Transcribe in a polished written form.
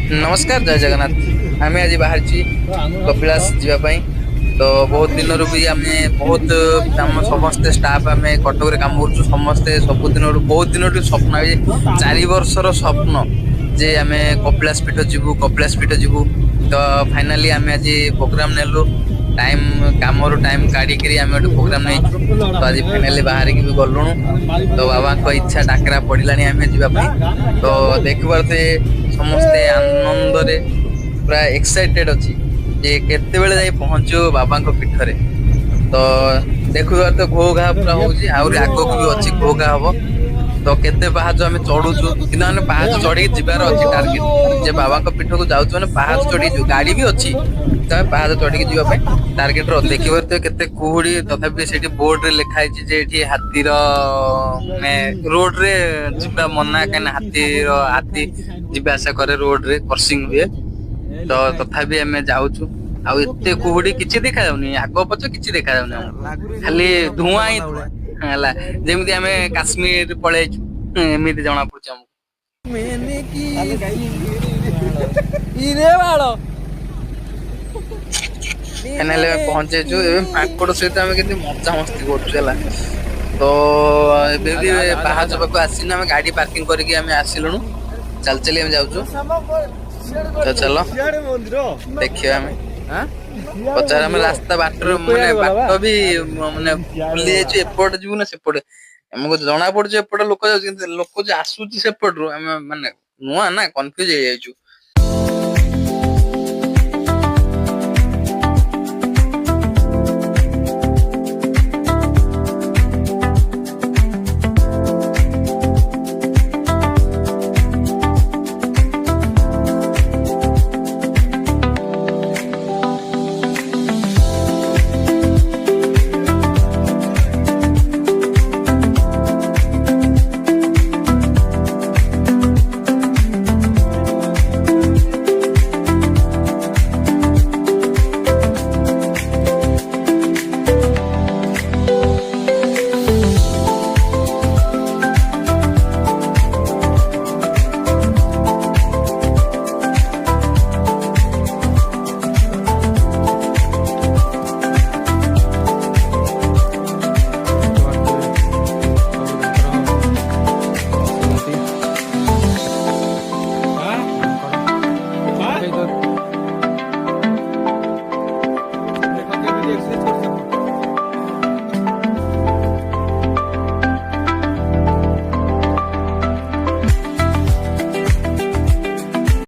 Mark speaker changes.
Speaker 1: नमस्कार जय जगन्नाथ आम आज बाहर कपिलास जावाई तो बहुत दिन रू भी आम बहुत आम समस्ते स्टाफ आम कटक काम कर समस्ते सब दिन बहुत दिन स्वप्न 4 वर्षर स्वप्न जे आम कपिलास पीठ जीवु कपिलास पीठ जीवु तो फाइनाली आम आज प्रोग्राम नेलु टाइम काम टाइम काढ़ी आम गोटे प्रोग्राम नहीं तो आज फाइनाली बाहर की भी गलुणु तो बाबा इच्छा डाकरा पड़ा आम जावाई तो देख पारे समस्ते आनंद रे पूरा एक्साइटेड अच्छी जे केते बेले जाई पहुंचो बाबा पीठरे तो देखु तो घो घा पूरा होउची आउरी आगो को भी अच्छी घो घा हबो तो केते पहाज आम चढ़ुचु कि पहाज चढ़ी जीवार अच्छी टार्गेट जे बाबा पीठ को जाऊँ मैंने पहाज चढ़ी गाड़ी भी अच्छी तो पहाज चढ़ी जावाई टार्गेट देखी पारे केते कुहुड़ी तथापि से बोर्ड रे लिखाई जे हाथीर माने रोड रे जीवा मना कहीं हाथी जीवा आशा करे रोड रे क्रॉसिंग हुए तो तथापि आम जाऊँ आउ एते कुहुड़ी किछि देखा जाउनी आगो पछ किछि देखा जाउनी खाली धुआं ही हला जेमिति आमे काश्मीर पळै एमिति जणा पड़छ हमको मैंने की इरे बाळो फाइनली पहुंचे छु पाकड़ सहित आमे केति मजा मस्ती करछु हला तो एबे भी पहाड़ पाको आसीना आमे गाड़ी पार्किंग करके आमे आसिलुनु चल चली आमे जाउछु तो चलो देखियो आमे पचार आम रास्ता बाटर माने बाट भी माने भूली जाइछु एपट जीवु ना सेपट हमको जना पड़छ एपट लोक लोक जे आसुची सेपट रु हम माने नुआ ना कंफ्यूज हो जाइछु